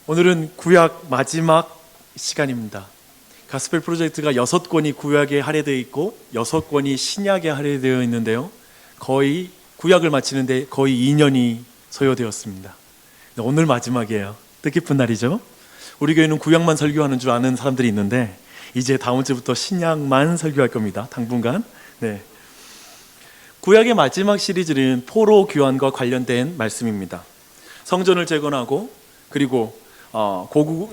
오늘은 구약 마지막 시간입니다. 가스펠 프로젝트가 6권이 구약에 할애되어 있고 6권이 신약에 할애되어 있는데요, 거의 구약을 마치는데 거의 2년이 소요되었습니다. 오늘 마지막이에요. 뜻깊은 날이죠. 우리 교회는 구약만 설교하는 줄 아는 사람들이 있는데 이제 다음 주부터 신약만 설교할 겁니다. 당분간. 구약의 마지막 시리즈는 포로 교환과 관련된 말씀입니다. 성전을 재건하고 그리고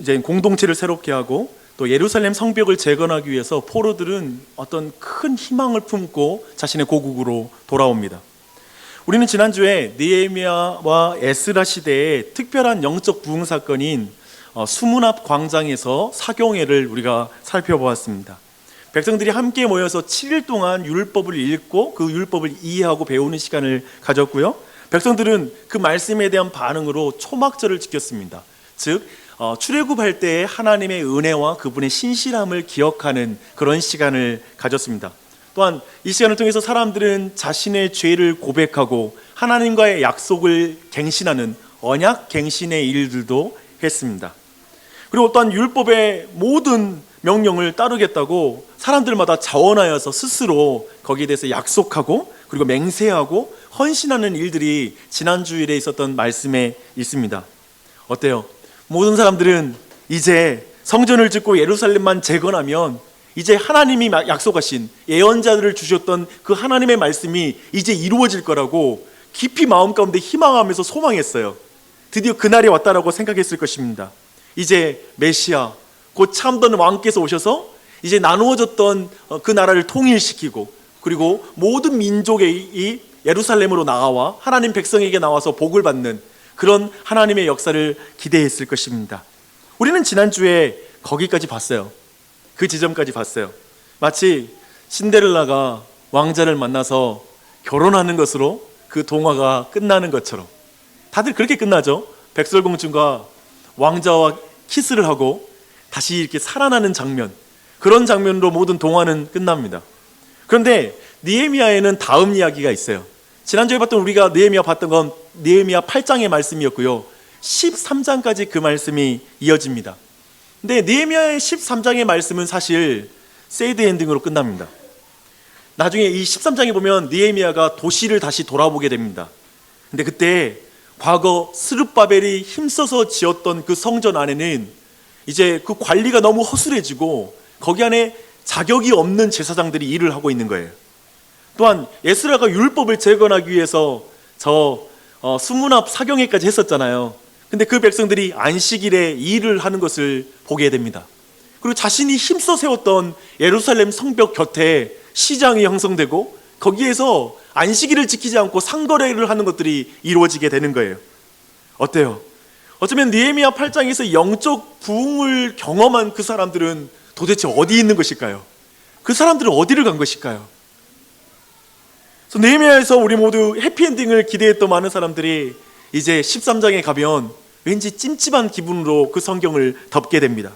이제 공동체를 새롭게 하고 또 예루살렘 성벽을 재건하기 위해서 포로들은 어떤 큰 희망을 품고 자신의 고국으로 돌아옵니다. 우리는 지난주에 느헤미야와 에스라 시대의 특별한 영적 부흥 사건인 수문 앞 광장에서 사경회를 우리가 살펴보았습니다. 백성들이 함께 모여서 7일 동안 율법을 읽고 그 율법을 이해하고 배우는 시간을 가졌고요, 백성들은 그 말씀에 대한 반응으로 초막절을 지켰습니다. 즉 출애굽할 때 하나님의 은혜와 그분의 신실함을 기억하는 그런 시간을 가졌습니다. 또한 이 시간을 통해서 사람들은 자신의 죄를 고백하고 하나님과의 약속을 갱신하는 언약 갱신의 일들도 했습니다. 그리고 또한 율법의 모든 명령을 따르겠다고 사람들마다 자원하여서 스스로 거기에 대해서 약속하고 그리고 맹세하고 헌신하는 일들이 지난 주일에 있었던 말씀에 있습니다. 어때요? 모든 사람들은 이제 성전을 짓고 예루살렘만 재건하면 이제 하나님이 약속하신 예언자들을 주셨던 그 하나님의 말씀이 이제 이루어질 거라고 깊이 마음 가운데 희망하면서 소망했어요. 드디어 그날이 왔다라고 생각했을 것입니다. 이제 메시아 곧 참된 왕께서 오셔서 이제 나누어졌던 그 나라를 통일시키고 그리고 모든 민족의 이 예루살렘으로 나와 하나님 백성에게 나와서 복을 받는 그런 하나님의 역사를 기대했을 것입니다. 우리는 지난주에 거기까지 봤어요. 그 지점까지 봤어요. 마치 신데렐라가 왕자를 만나서 결혼하는 것으로 그 동화가 끝나는 것처럼 다들 그렇게 끝나죠. 백설공주가 왕자와 키스를 하고 다시 이렇게 살아나는 장면, 그런 장면으로 모든 동화는 끝납니다. 그런데 느헤미야에는 다음 이야기가 있어요. 지난주에 우리가 느헤미야 봤던 건 느헤미야 8장의 말씀이었고요, 13장까지 그 말씀이 이어집니다. 근데 느헤미야의 13장의 말씀은 사실 새드 엔딩으로 끝납니다. 나중에 이 13장에 보면 느헤미야가 도시를 다시 돌아보게 됩니다. 근데 그때 과거 스룹바벨이 힘써서 지었던 그 성전 안에는 이제 그 관리가 너무 허술해지고 거기 안에 자격이 없는 제사장들이 일을 하고 있는 거예요. 또한 에스라가 율법을 재건하기 위해서 수문 앞 사경회까지 했었잖아요. 근데 그 백성들이 안식일에 일을 하는 것을 보게 됩니다. 그리고 자신이 힘써 세웠던 예루살렘 성벽 곁에 시장이 형성되고 거기에서 안식일을 지키지 않고 상거래를 하는 것들이 이루어지게 되는 거예요. 어때요? 어쩌면 느헤미야 8장에서 영적 부흥을 경험한 그 사람들은 도대체 어디 있는 것일까요? 그 사람들은 어디를 간 것일까요? 그래서 느헤미야에서 우리 모두 해피엔딩을 기대했던 많은 사람들이 이제 13장에 가면 왠지 찜찜한 기분으로 그 성경을 덮게 됩니다.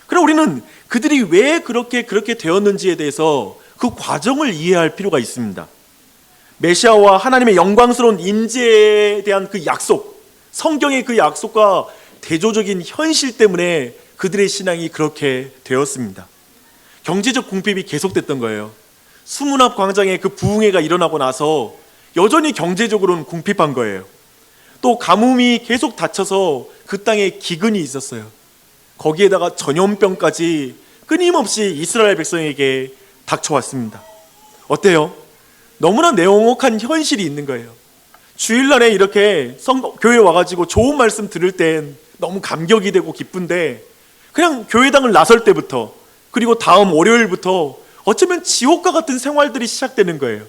그럼 우리는 그들이 왜 그렇게 되었는지에 대해서 그 과정을 이해할 필요가 있습니다. 메시아와 하나님의 영광스러운 임재에 대한 그 약속, 성경의 그 약속과 대조적인 현실 때문에 그들의 신앙이 그렇게 되었습니다. 경제적 궁핍이 계속됐던 거예요. 수문 앞 광장에 그 부흥회가 일어나고 나서 여전히 경제적으로는 궁핍한 거예요. 또 가뭄이 계속 닥쳐서 그 땅에 기근이 있었어요. 거기에다가 전염병까지 끊임없이 이스라엘 백성에게 닥쳐왔습니다. 어때요? 너무나 냉혹한 현실이 있는 거예요. 주일날에 이렇게 교회 와가지고 좋은 말씀 들을 땐 너무 감격이 되고 기쁜데 그냥 교회당을 나설 때부터 그리고 다음 월요일부터 어쩌면 지옥과 같은 생활들이 시작되는 거예요.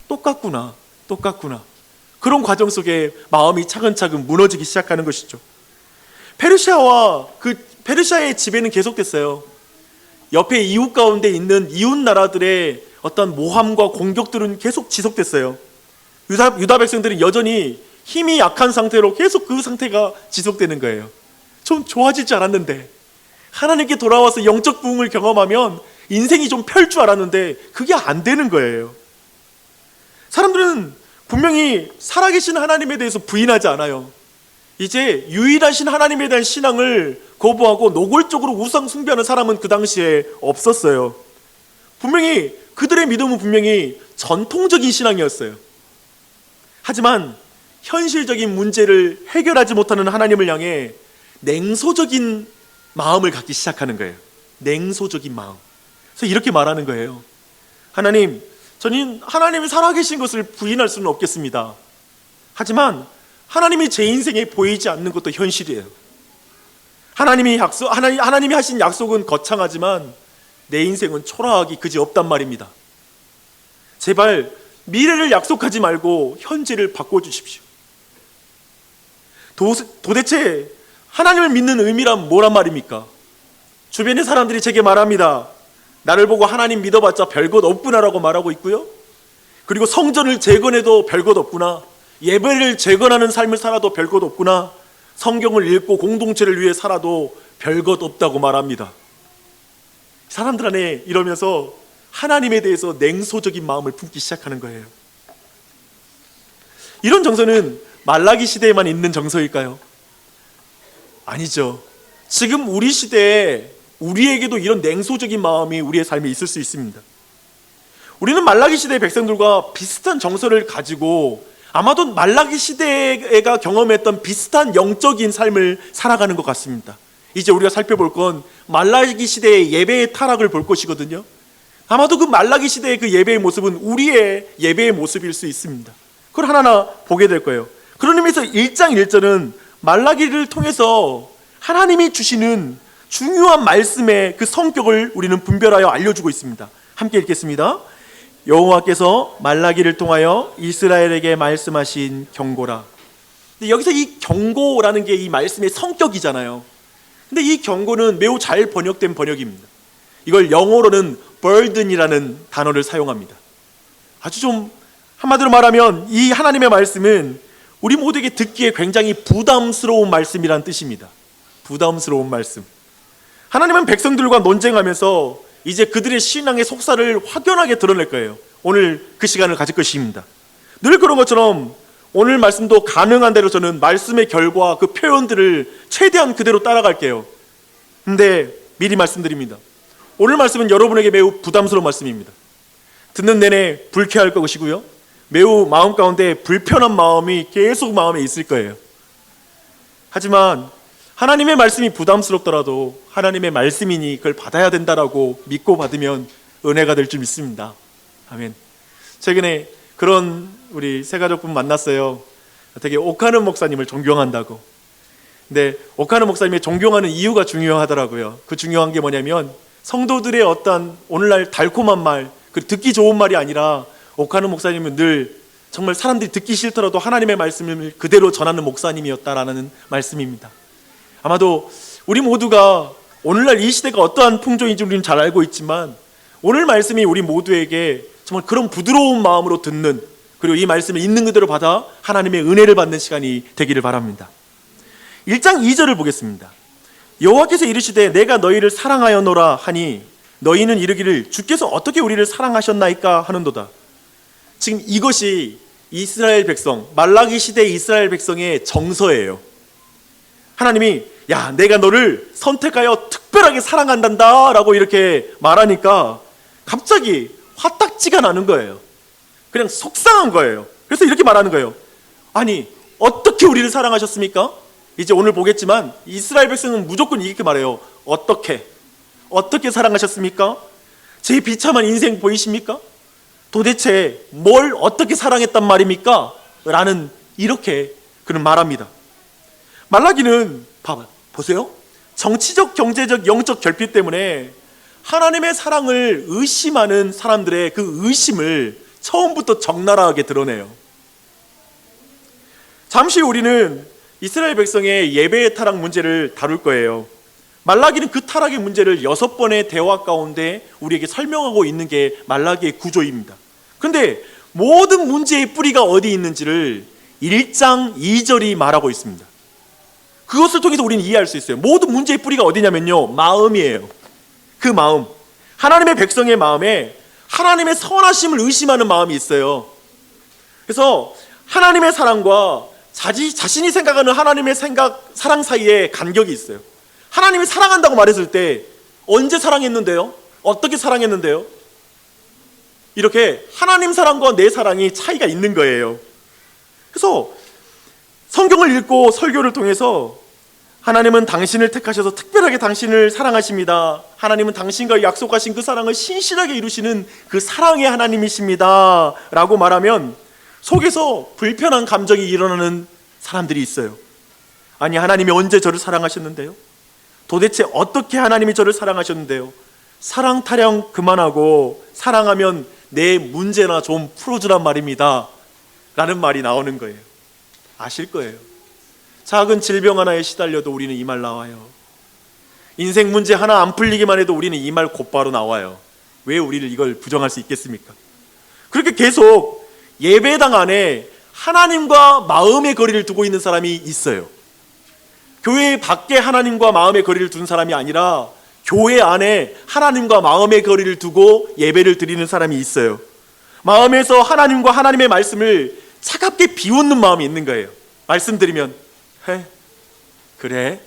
똑같구나. 그런 과정 속에 마음이 차근차근 무너지기 시작하는 것이죠. 페르시아의 지배는 계속됐어요. 옆에 이웃 가운데 있는 이웃 나라들의 어떤 모함과 공격들은 계속 지속됐어요. 유다 백성들은 여전히 힘이 약한 상태로 계속 그 상태가 지속되는 거예요. 좀 좋아질 줄 알았는데, 하나님께 돌아와서 영적 부흥을 경험하면 인생이 좀 펼 줄 알았는데 그게 안 되는 거예요. 사람들은 분명히 살아계신 하나님에 대해서 부인하지 않아요. 이제 유일하신 하나님에 대한 신앙을 거부하고 노골적으로 우상 숭배하는 사람은 그 당시에 없었어요. 분명히 그들의 믿음은 분명히 전통적인 신앙이었어요. 하지만 현실적인 문제를 해결하지 못하는 하나님을 향해 냉소적인 마음을 갖기 시작하는 거예요. 냉소적인 마음. 그래서 이렇게 말하는 거예요. 하나님, 저는 하나님이 살아계신 것을 부인할 수는 없겠습니다. 하지만 하나님이 제 인생에 보이지 않는 것도 현실이에요. 하나님이 하신 약속은 거창하지만 내 인생은 초라하기 그지없단 말입니다. 제발 미래를 약속하지 말고 현재를 바꿔주십시오. 도대체 하나님을 믿는 의미란 뭐란 말입니까? 주변의 사람들이 제게 말합니다. 나를 보고 하나님 믿어봤자 별것 없구나라고 말하고 있고요. 그리고 성전을 재건해도 별것 없구나. 예배를 재건하는 삶을 살아도 별것 없구나. 성경을 읽고 공동체를 위해 살아도 별것 없다고 말합니다. 사람들 안에 이러면서 하나님에 대해서 냉소적인 마음을 품기 시작하는 거예요. 이런 정서는 말라기 시대에만 있는 정서일까요? 아니죠. 지금 우리 시대에 우리에게도 이런 냉소적인 마음이 우리의 삶에 있을 수 있습니다. 우리는 말라기 시대의 백성들과 비슷한 정서를 가지고 아마도 말라기 시대가 경험했던 비슷한 영적인 삶을 살아가는 것 같습니다. 이제 우리가 살펴볼 건 말라기 시대의 예배의 타락을 볼 것이거든요. 아마도 그 말라기 시대의 그 예배의 모습은 우리의 예배의 모습일 수 있습니다. 그걸 하나하나 보게 될 거예요. 그런 의미에서 1장 1절은 말라기를 통해서 하나님이 주시는 중요한 말씀의 그 성격을 우리는 분별하여 알려주고 있습니다. 함께 읽겠습니다. 여호와께서 말라기를 통하여 이스라엘에게 말씀하신 경고라. 근데 여기서 이 경고라는 게 이 말씀의 성격이잖아요. 근데 이 경고는 매우 잘 번역된 번역입니다. 이걸 영어로는 burden이라는 단어를 사용합니다. 아주 좀 한마디로 말하면 이 하나님의 말씀은 우리 모두에게 듣기에 굉장히 부담스러운 말씀이란 뜻입니다. 부담스러운 말씀. 하나님은 백성들과 논쟁하면서 이제 그들의 신앙의 속살을 확연하게 드러낼 거예요. 오늘 그 시간을 가질 것입니다. 늘 그런 것처럼 오늘 말씀도 가능한 대로 저는 말씀의 결과 그 표현들을 최대한 그대로 따라갈게요. 근데 미리 말씀드립니다. 오늘 말씀은 여러분에게 매우 부담스러운 말씀입니다. 듣는 내내 불쾌할 것이고요. 매우 마음 가운데 불편한 마음이 계속 마음에 있을 거예요. 하지만 하나님의 말씀이 부담스럽더라도 하나님의 말씀이니 그걸 받아야 된다라고 믿고 받으면 은혜가 될 줄 믿습니다. 아멘. 최근에 그런 우리 새가족분 만났어요. 되게 오카는 목사님을 존경한다고. 근데 오카는 목사님이 존경하는 이유가 중요하더라고요. 그 중요한 게 뭐냐면 성도들의 어떤 오늘날 달콤한 말, 그 듣기 좋은 말이 아니라 오카는 목사님은 늘 정말 사람들이 듣기 싫더라도 하나님의 말씀을 그대로 전하는 목사님이었다라는 말씀입니다. 아마도 우리 모두가 오늘날 이 시대가 어떠한 풍조인지 우리는 잘 알고 있지만 오늘 말씀이 우리 모두에게 정말 그런 부드러운 마음으로 듣는, 그리고 이 말씀을 있는 그대로 받아 하나님의 은혜를 받는 시간이 되기를 바랍니다. 1장 2절을 보겠습니다. 여호와께서 이르시되 내가 너희를 사랑하였노라 하니 너희는 이르기를 주께서 어떻게 우리를 사랑하셨나이까 하는도다. 지금 이것이 이스라엘 백성, 말라기 시대의 이스라엘 백성의 정서예요. 하나님이 야 내가 너를 선택하여 특별하게 사랑한단다 라고 이렇게 말하니까 갑자기 화딱지가 나는 거예요. 그냥 속상한 거예요. 그래서 이렇게 말하는 거예요. 아니 어떻게 우리를 사랑하셨습니까? 이제 오늘 보겠지만 이스라엘 백성은 무조건 이렇게 말해요. 어떻게 사랑하셨습니까? 제 비참한 인생 보이십니까? 도대체 뭘 어떻게 사랑했단 말입니까? 라는 이렇게 그는 말합니다. 말라기는 보세요. 정치적, 경제적, 영적 결핍 때문에 하나님의 사랑을 의심하는 사람들의 그 의심을 처음부터 적나라하게 드러내요. 잠시 우리는 이스라엘 백성의 예배의 타락 문제를 다룰 거예요. 말라기는 그 타락의 문제를 6번의 대화 가운데 우리에게 설명하고 있는 게 말라기의 구조입니다. 그런데 모든 문제의 뿌리가 어디 있는지를 1장 2절이 말하고 있습니다. 그것을 통해서 우리는 이해할 수 있어요. 모든 문제의 뿌리가 어디냐면요, 마음이에요. 그 마음, 하나님의 백성의 마음에 하나님의 선하심을 의심하는 마음이 있어요. 그래서 하나님의 사랑과 자신이 생각하는 하나님의 사랑 사이에 간격이 있어요. 하나님이 사랑한다고 말했을 때 언제 사랑했는데요? 어떻게 사랑했는데요? 이렇게 하나님 사랑과 내 사랑이 차이가 있는 거예요. 그래서 성경을 읽고 설교를 통해서 하나님은 당신을 택하셔서 특별하게 당신을 사랑하십니다. 하나님은 당신과 약속하신 그 사랑을 신실하게 이루시는 그 사랑의 하나님이십니다 라고 말하면 속에서 불편한 감정이 일어나는 사람들이 있어요. 아니, 하나님이 언제 저를 사랑하셨는데요? 도대체 어떻게 하나님이 저를 사랑하셨는데요? 사랑 타령 그만하고 사랑하면 내 문제나 좀 풀어주란 말입니다 라는 말이 나오는 거예요. 아실 거예요. 작은 질병 하나에 시달려도 우리는 이 말 나와요. 인생 문제 하나 안 풀리기만 해도 우리는 이 말 곧바로 나와요. 왜 우리를 이걸 부정할 수 있겠습니까? 그렇게 계속 예배당 안에 하나님과 마음의 거리를 두고 있는 사람이 있어요. 교회 밖에 하나님과 마음의 거리를 둔 사람이 아니라 교회 안에 하나님과 마음의 거리를 두고 예배를 드리는 사람이 있어요. 마음에서 하나님과 하나님의 말씀을 차갑게 비웃는 마음이 있는 거예요. 말씀드리면 그래?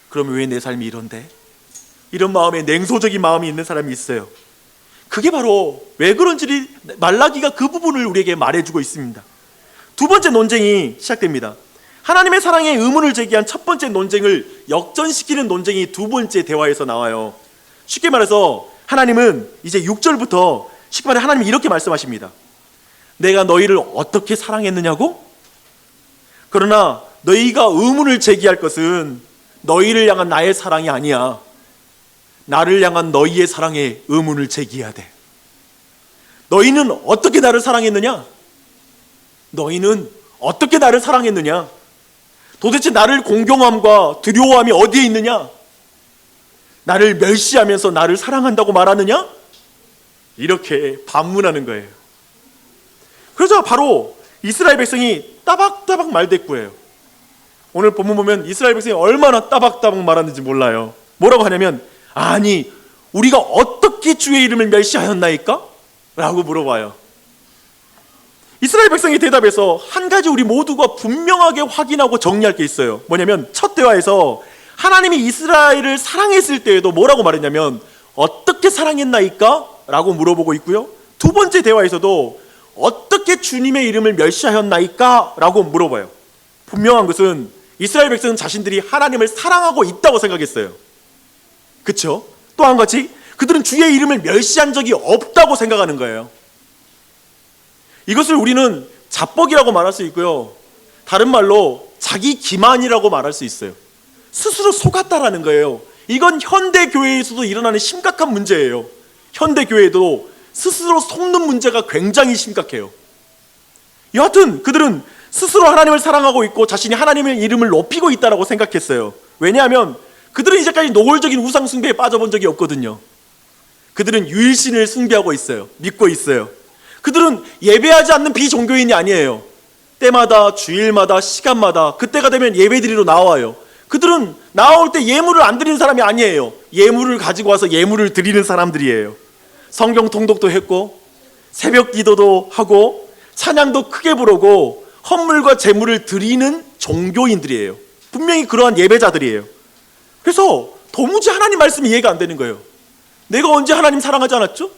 그럼 왜 내 삶이 이런데? 이런 마음에 냉소적인 마음이 있는 사람이 있어요. 그게 바로 왜 그런지 말라기가 그 부분을 우리에게 말해주고 있습니다. 두 번째 논쟁이 시작됩니다. 하나님의 사랑에 의문을 제기한 첫 번째 논쟁을 역전시키는 논쟁이 두 번째 대화에서 나와요. 쉽게 말해서 하나님은 이제 6절부터 쉽게 말해 하나님이 이렇게 말씀하십니다. 내가 너희를 어떻게 사랑했느냐고? 그러나 너희가 의문을 제기할 것은 너희를 향한 나의 사랑이 아니야. 나를 향한 너희의 사랑에 의문을 제기해야 돼. 너희는 어떻게 나를 사랑했느냐? 너희는 어떻게 나를 사랑했느냐? 도대체 나를 공경함과 두려워함이 어디에 있느냐? 나를 멸시하면서 나를 사랑한다고 말하느냐? 이렇게 반문하는 거예요. 그래서 바로 이스라엘 백성이 따박따박 말대꾸예요. 오늘 본문 보면 이스라엘 백성이 얼마나 따박따박 말하는지 몰라요. 뭐라고 하냐면 아니 우리가 어떻게 주의 이름을 멸시하였나이까? 라고 물어봐요. 이스라엘 백성이 대답해서 한 가지 우리 모두가 분명하게 확인하고 정리할 게 있어요. 뭐냐면 첫 대화에서 하나님이 이스라엘을 사랑했을 때에도 뭐라고 말했냐면 어떻게 사랑했나이까? 라고 물어보고 있고요. 두 번째 대화에서도 어떻게 주님의 이름을 멸시하였나이까? 라고 물어봐요. 분명한 것은 이스라엘 백성은 자신들이 하나님을 사랑하고 있다고 생각했어요. 그렇죠? 또 한 가지 그들은 주의 이름을 멸시한 적이 없다고 생각하는 거예요. 이것을 우리는 자뻑이라고 말할 수 있고요. 다른 말로 자기 기만이라고 말할 수 있어요. 스스로 속았다라는 거예요. 이건 현대 교회에서도 일어나는 심각한 문제예요. 현대 교회도 스스로 속는 문제가 굉장히 심각해요. 여하튼 그들은 스스로 하나님을 사랑하고 있고 자신이 하나님의 이름을 높이고 있다고 생각했어요. 왜냐하면 그들은 이제까지 노골적인 우상 숭배에 빠져본 적이 없거든요. 그들은 유일신을 숭배하고 있어요. 믿고 있어요. 그들은 예배하지 않는 비종교인이 아니에요. 때마다 주일마다 시간마다 그때가 되면 예배드리러 나와요. 그들은 나올 때 예물을 안 드리는 사람이 아니에요. 예물을 가지고 와서 예물을 드리는 사람들이에요. 성경 통독도 했고 새벽 기도도 하고 찬양도 크게 부르고 헌물과 제물을 드리는 종교인들이에요. 분명히 그러한 예배자들이에요. 그래서 도무지 하나님 말씀이 이해가 안 되는 거예요. 내가 언제 하나님 사랑하지 않았죠?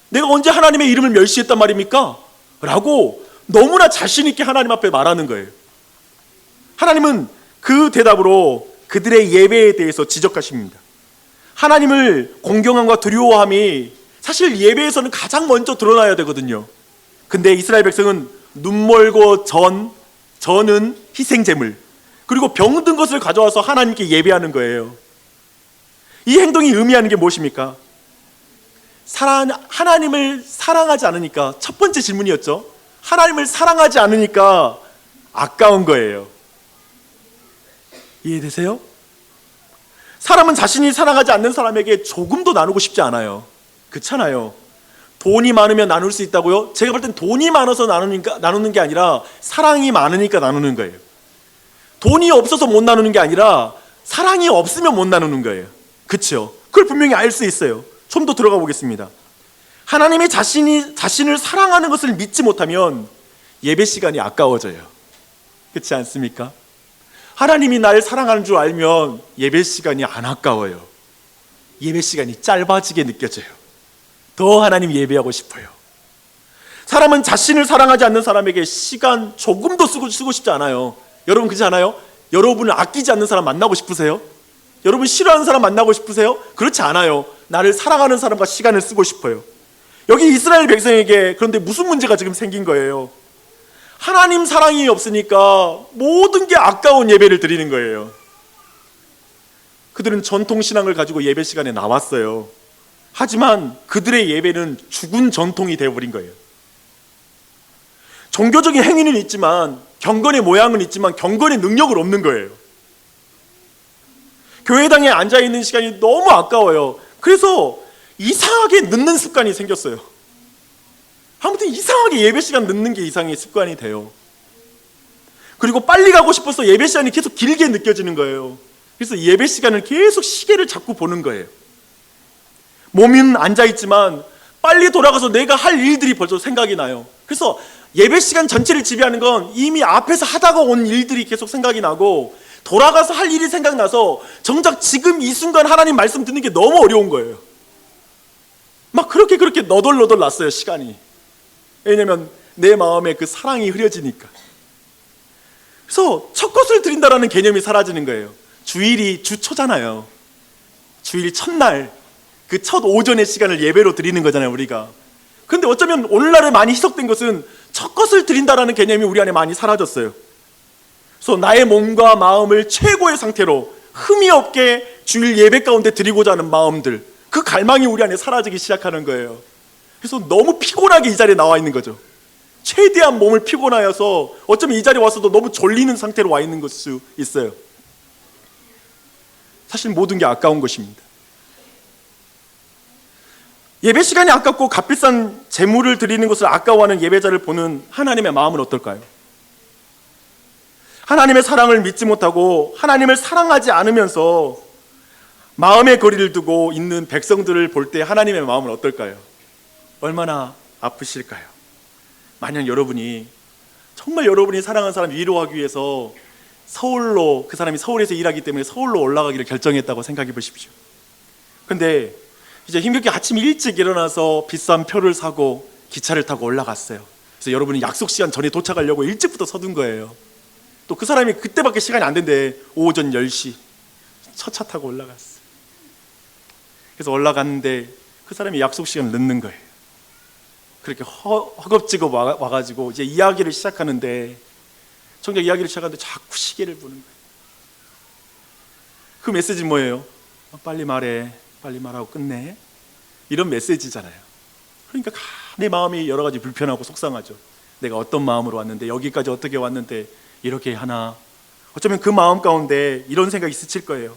내가 언제 하나님의 이름을 멸시했단 말입니까? 라고 너무나 자신 있게 하나님 앞에 말하는 거예요. 하나님은 그 대답으로 그들의 예배에 대해서 지적하십니다. 하나님을 공경함과 두려워함이 사실 예배에서는 가장 먼저 드러나야 되거든요. 근데 이스라엘 백성은 눈 멀고 전은 희생제물 그리고 병든 것을 가져와서 하나님께 예배하는 거예요. 이 행동이 의미하는 게 무엇입니까? 하나님을 사랑하지 않으니까 첫 번째 질문이었죠. 하나님을 사랑하지 않으니까 아까운 거예요. 이해되세요? 사람은 자신이 사랑하지 않는 사람에게 조금도 나누고 싶지 않아요. 그렇잖아요. 돈이 많으면 나눌 수 있다고요? 제가 볼 땐 돈이 많아서 나누는 게 아니라 사랑이 많으니까 나누는 거예요. 돈이 없어서 못 나누는 게 아니라 사랑이 없으면 못 나누는 거예요. 그렇죠? 그걸 분명히 알 수 있어요. 좀 더 들어가 보겠습니다. 하나님이 자신을 사랑하는 것을 믿지 못하면 예배 시간이 아까워져요. 그렇지 않습니까? 하나님이 나를 사랑하는 줄 알면 예배 시간이 안 아까워요. 예배 시간이 짧아지게 느껴져요. 더 하나님 예배하고 싶어요. 사람은 자신을 사랑하지 않는 사람에게 시간 조금도 쓰고 싶지 않아요. 여러분 그렇지 않아요? 여러분을 아끼지 않는 사람 만나고 싶으세요? 여러분 싫어하는 사람 만나고 싶으세요? 그렇지 않아요. 나를 사랑하는 사람과 시간을 쓰고 싶어요. 여기 이스라엘 백성에게 그런데 무슨 문제가 지금 생긴 거예요? 하나님 사랑이 없으니까 모든 게 아까운 예배를 드리는 거예요. 그들은 전통신앙을 가지고 예배 시간에 나왔어요. 하지만 그들의 예배는 죽은 전통이 되어버린 거예요. 종교적인 행위는 있지만, 경건의 모양은 있지만 경건의 능력은 없는 거예요. 교회당에 앉아있는 시간이 너무 아까워요. 그래서 이상하게 늦는 습관이 생겼어요. 아무튼 이상하게 예배 시간 늦는 게 이상의 습관이 돼요. 그리고 빨리 가고 싶어서 예배 시간이 계속 길게 느껴지는 거예요. 그래서 예배 시간을 계속 시계를 자꾸 보는 거예요. 몸은 앉아있지만 빨리 돌아가서 내가 할 일들이 벌써 생각이 나요. 그래서 예배 시간 전체를 지배하는 건 이미 앞에서 하다가 온 일들이 계속 생각이 나고, 돌아가서 할 일이 생각나서 정작 지금 이 순간 하나님 말씀 듣는 게 너무 어려운 거예요. 막 그렇게 너덜너덜 났어요, 시간이. 왜냐면 내 마음에 그 사랑이 흐려지니까. 그래서 첫 것을 드린다라는 개념이 사라지는 거예요. 주일이 주초잖아요. 주일 첫날 그 첫 오전의 시간을 예배로 드리는 거잖아요, 우리가. 근데 어쩌면 오늘날에 많이 희석된 것은 첫 것을 드린다라는 개념이 우리 안에 많이 사라졌어요. 그래서 나의 몸과 마음을 최고의 상태로 흠이 없게 주일 예배 가운데 드리고자 하는 마음들, 그 갈망이 우리 안에 사라지기 시작하는 거예요. 그래서 너무 피곤하게 이 자리에 나와 있는 거죠. 최대한 몸을 피곤하여서 어쩌면 이 자리에 와서도 너무 졸리는 상태로 와 있는 것일 수 있어요. 사실 모든 게 아까운 것입니다. 예배 시간이 아깝고 값비싼 재물을 드리는 것을 아까워하는 예배자를 보는 하나님의 마음은 어떨까요? 하나님의 사랑을 믿지 못하고 하나님을 사랑하지 않으면서 마음의 거리를 두고 있는 백성들을 볼 때 하나님의 마음은 어떨까요? 얼마나 아프실까요? 만약 여러분이 정말 여러분이 사랑하는 사람 위로하기 위해서 서울로, 그 사람이 서울에서 일하기 때문에 서울로 올라가기를 결정했다고 생각해 보십시오. 근데 이제 힘겹게 아침 일찍 일어나서 비싼 표를 사고 기차를 타고 올라갔어요. 그래서 여러분이 약속 시간 전에 도착하려고 일찍부터 서둔 거예요. 또 그 사람이 그때밖에 시간이 안 된대. 오전 10시 첫 차 타고 올라갔어요. 그래서 올라갔는데 그 사람이 약속 시간을 늦는 거예요. 그렇게 허겁지겁 와가지고 이제 이야기를 시작하는데, 정작 이야기를 시작하는데 자꾸 시계를 보는 거예요. 그 메시지는 뭐예요? 빨리 말해, 빨리 말하고 끝내, 이런 메시지잖아요. 그러니까 내 마음이 여러 가지 불편하고 속상하죠. 내가 어떤 마음으로 왔는데, 여기까지 어떻게 왔는데 이렇게 하나. 어쩌면 그 마음 가운데 이런 생각이 스칠 거예요.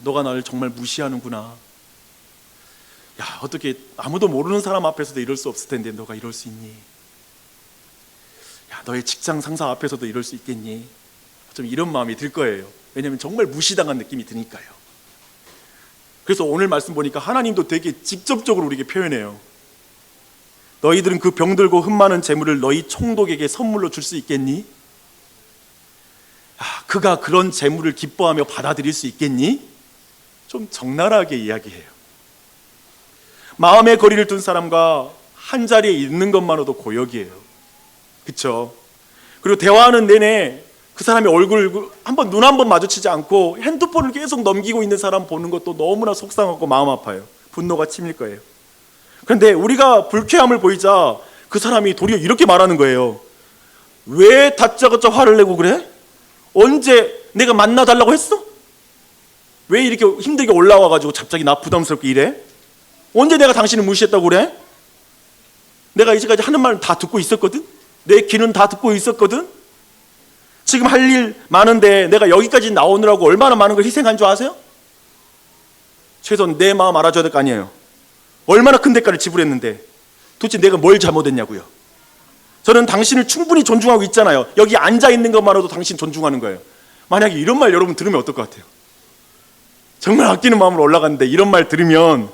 너가 나를 정말 무시하는구나. 야, 어떻게 아무도 모르는 사람 앞에서도 이럴 수 없을 텐데 너가 이럴 수 있니? 야, 너의 직장 상사 앞에서도 이럴 수 있겠니? 좀 이런 마음이 들 거예요. 왜냐하면 정말 무시당한 느낌이 드니까요. 그래서 오늘 말씀 보니까 하나님도 되게 직접적으로 우리에게 표현해요. 너희들은 그 병들고 흠 많은 재물을 너희 총독에게 선물로 줄 수 있겠니? 그가 그런 재물을 기뻐하며 받아들일 수 있겠니? 좀 적나라하게 이야기해요. 마음의 거리를 둔 사람과 한 자리에 있는 것만으로도 고역이에요. 그렇죠? 그리고 대화하는 내내 그 사람의 얼굴 눈 한 번 마주치지 않고 핸드폰을 계속 넘기고 있는 사람 보는 것도 너무나 속상하고 마음 아파요. 분노가 치밀 거예요. 그런데 우리가 불쾌함을 보이자 그 사람이 도리어 이렇게 말하는 거예요. 왜 다짜고짜 화를 내고 그래? 언제 내가 만나달라고 했어? 왜 이렇게 힘들게 올라와가지고 갑자기 나 부담스럽게 이래? 언제 내가 당신을 무시했다고 그래? 내가 이제까지 하는 말 다 듣고 있었거든? 내 귀는 다 듣고 있었거든? 지금 할 일 많은데 내가 여기까지 나오느라고 얼마나 많은 걸 희생한 줄 아세요? 최소한 내 마음 알아줘야 될 거 아니에요. 얼마나 큰 대가를 지불했는데 도대체 내가 뭘 잘못했냐고요. 저는 당신을 충분히 존중하고 있잖아요. 여기 앉아있는 것만으로도 당신 존중하는 거예요. 만약에 이런 말 여러분 들으면 어떨 것 같아요? 정말 아끼는 마음으로 올라갔는데 이런 말 들으면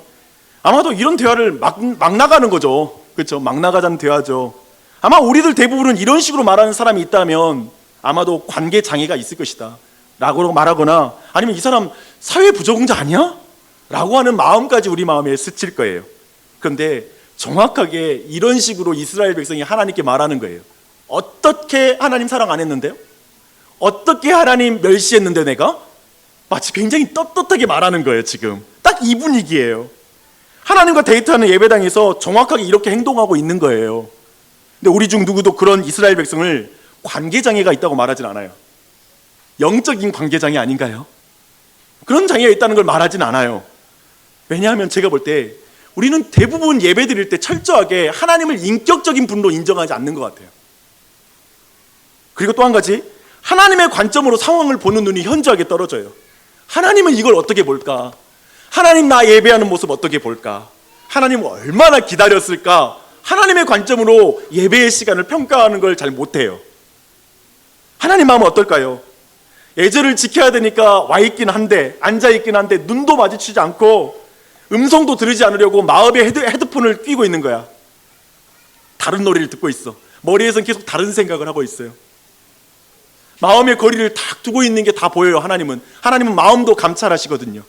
아마도 이런 대화를 막 나가는 거죠. 그렇죠? 막 나가자는 대화죠. 아마 우리들 대부분은 이런 식으로 말하는 사람이 있다면 아마도 관계 장애가 있을 것이다 라고 말하거나, 아니면 이 사람 사회 부적응자 아니야? 라고 하는 마음까지 우리 마음에 스칠 거예요. 그런데 정확하게 이런 식으로 이스라엘 백성이 하나님께 말하는 거예요. 어떻게 하나님 사랑 안 했는데요? 어떻게 하나님 멸시했는데 내가? 마치 굉장히 떳떳하게 말하는 거예요. 지금 딱 이 분위기예요. 하나님과 데이트하는 예배당에서 정확하게 이렇게 행동하고 있는 거예요. 근데 우리 중 누구도 그런 이스라엘 백성을 관계장애가 있다고 말하진 않아요. 영적인 관계장애 아닌가요? 그런 장애가 있다는 걸 말하진 않아요. 왜냐하면 제가 볼 때 우리는 대부분 예배 드릴 때 철저하게 하나님을 인격적인 분으로 인정하지 않는 것 같아요. 그리고 또 한 가지, 하나님의 관점으로 상황을 보는 눈이 현저하게 떨어져요. 하나님은 이걸 어떻게 볼까? 하나님 나 예배하는 모습 어떻게 볼까? 하나님 얼마나 기다렸을까? 하나님의 관점으로 예배의 시간을 평가하는 걸 잘 못해요. 하나님 마음은 어떨까요? 예절을 지켜야 되니까 와 있긴 한데, 앉아 있긴 한데 눈도 마주치지 않고 음성도 들으지 않으려고 마음에 헤드폰을 끼고 있는 거야. 다른 노래를 듣고 있어. 머리에선 계속 다른 생각을 하고 있어요. 마음의 거리를 딱 두고 있는 게 다 보여요. 하나님은 마음도 감찰하시거든요.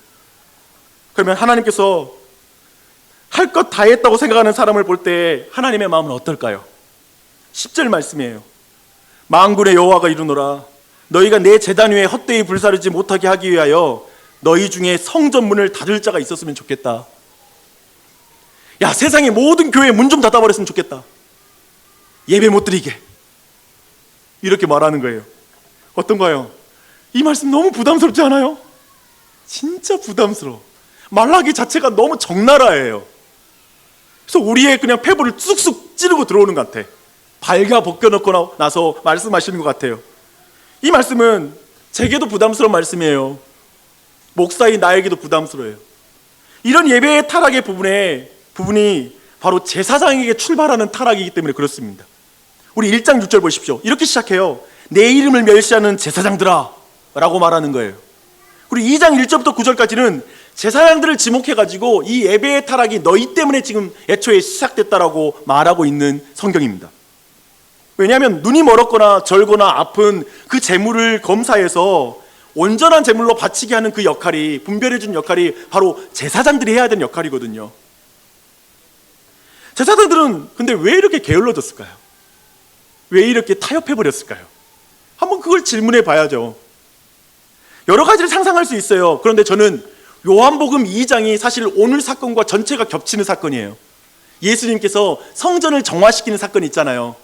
그러면 하나님께서 할 것 다 했다고 생각하는 사람을 볼 때 하나님의 마음은 어떨까요? 10절 말씀이에요. 만군의 여호와가 이르노라, 너희가 내 제단 위에 헛되이 불사르지 못하게 하기 위하여 너희 중에 성전문을 닫을 자가 있었으면 좋겠다. 야, 세상의 모든 교회 문 좀 닫아버렸으면 좋겠다. 예배 못 드리게. 이렇게 말하는 거예요. 어떤가요? 이 말씀 너무 부담스럽지 않아요? 진짜 부담스러워. 말하기 자체가 너무 적나라해요. 그래서 우리의 그냥 폐부를 쑥쑥 찌르고 들어오는 것 같아. 발가 벗겨놓고 나서 말씀하시는 것 같아요. 이 말씀은 제게도 부담스러운 말씀이에요. 목사인 나에게도 부담스러워요. 이런 예배의 타락의 부분이 바로 제사장에게 출발하는 타락이기 때문에 그렇습니다. 우리 1장 6절 보십시오. 이렇게 시작해요. 내 이름을 멸시하는 제사장들아 라고 말하는 거예요. 그리고 2장 1절부터 9절까지는 제사장들을 지목해가지고 이 예배의 타락이 너희 때문에 지금 애초에 시작됐다라고 말하고 있는 성경입니다. 왜냐하면 눈이 멀었거나 절거나 아픈 그 재물을 검사해서 온전한 제물로 바치게 하는 그 역할이, 분별해준 역할이 바로 제사장들이 해야 되는 역할이거든요. 제사장들은 근데 왜 이렇게 게을러졌을까요? 왜 이렇게 타협해버렸을까요? 한번 그걸 질문해 봐야죠. 여러 가지를 상상할 수 있어요. 그런데 저는 요한복음 2장이 사실 오늘 사건과 전체가 겹치는 사건이에요. 예수님께서 성전을 정화시키는 사건이 있잖아요.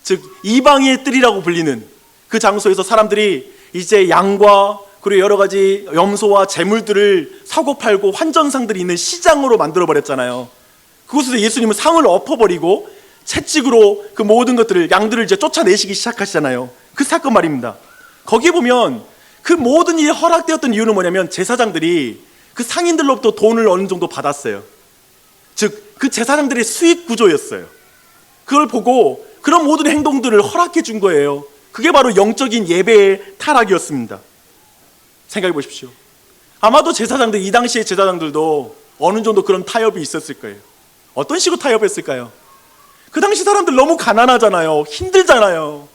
즉 이방의 뜰이라고 불리는 그 장소에서 사람들이 이제 양과 그리고 여러 가지 염소와 재물들을 사고 팔고 환전상들이 있는 시장으로 만들어버렸잖아요. 그곳에서 예수님은 상을 엎어버리고 채찍으로 그 모든 것들을, 양들을 이제 쫓아내시기 시작하시잖아요. 그 사건 말입니다. 거기에 보면 그 모든 일이 허락되었던 이유는 뭐냐면 제사장들이 그 상인들로부터 돈을 어느 정도 받았어요. 즉 그 제사장들의 수익 구조였어요. 그걸 보고 그런 모든 행동들을 허락해 준 거예요. 그게 바로 영적인 예배의 타락이었습니다. 생각해 보십시오. 아마도 제사장들, 이 당시의 제사장들도 어느 정도 그런 타협이 있었을 거예요. 어떤 식으로 타협했을까요? 그 당시 사람들 너무 가난하잖아요. 힘들잖아요.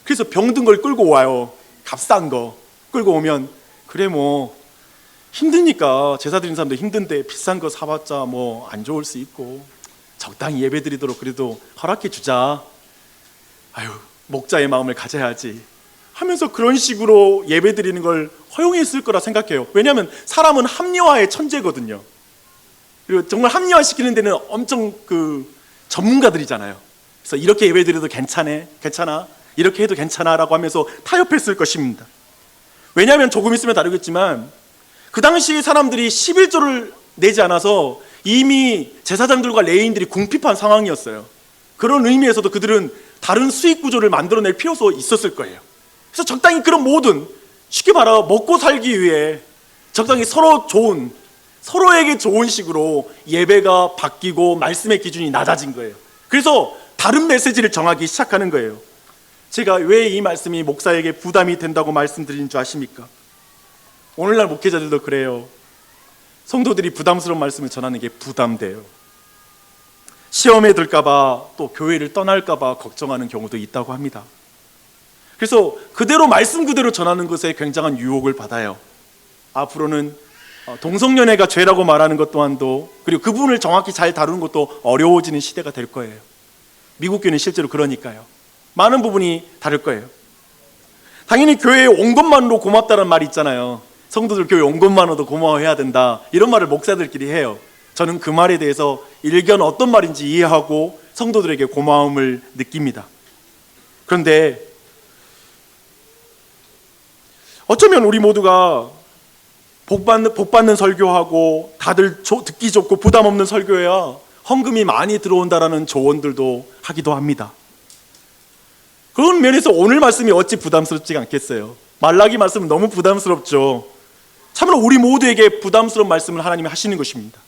그래서 병든 걸 끌고 와요. 값싼 거 끌고 오면, 그래 뭐 힘드니까 제사 드리는 사람도 힘든데 비싼 거 사봤자 뭐 안 좋을 수 있고 적당히 예배 드리도록 그래도 허락해 주자. 아유, 목자의 마음을 가져야지 하면서 그런 식으로 예배 드리는 걸 허용했을 거라 생각해요. 왜냐하면 사람은 합리화의 천재거든요. 그리고 정말 합리화시키는 데는 엄청 그 전문가들이잖아요. 그래서 이렇게 예배 드려도 괜찮아, 이렇게 해도 괜찮아 라고 하면서 타협했을 것입니다. 왜냐하면 조금 있으면 다루겠지만 그 당시 사람들이 11조를 내지 않아서 이미 제사장들과 레위인들이 궁핍한 상황이었어요. 그런 의미에서도 그들은 다른 수익 구조를 만들어낼 필요가 있었을 거예요. 그래서 적당히 그런 모든, 쉽게 말하면 먹고 살기 위해 적당히 서로에게 좋은 식으로 예배가 바뀌고 말씀의 기준이 낮아진 거예요. 그래서 다른 메시지를 정하기 시작하는 거예요. 제가 왜 이 말씀이 목사에게 부담이 된다고 말씀드린 줄 아십니까? 오늘날 목회자들도 그래요. 성도들이 부담스러운 말씀을 전하는 게 부담돼요. 시험에 들까봐 또 교회를 떠날까봐 걱정하는 경우도 있다고 합니다. 그래서 그대로 말씀 그대로 전하는 것에 굉장한 유혹을 받아요. 앞으로는 동성연애가 죄라고 말하는 것 또한도, 그리고 그 부분을 정확히 잘 다루는 것도 어려워지는 시대가 될 거예요. 미국 교회는 실제로 그러니까요. 많은 부분이 다를 거예요. 당연히 교회에 온 것만으로 고맙다는 말이 있잖아요. 성도들 교회 온 것만으로도 고마워해야 된다, 이런 말을 목사들끼리 해요. 저는 그 말에 대해서 일견 어떤 말인지 이해하고 성도들에게 고마움을 느낍니다. 그런데 어쩌면 우리 모두가 복받는 설교하고 다들 듣기 좋고 부담 없는 설교해야 헌금이 많이 들어온다라는 조언들도 하기도 합니다. 그런 면에서 오늘 말씀이 어찌 부담스럽지 않겠어요? 말라기 말씀은 너무 부담스럽죠. 참으로 우리 모두에게 부담스러운 말씀을 하나님이 하시는 것입니다.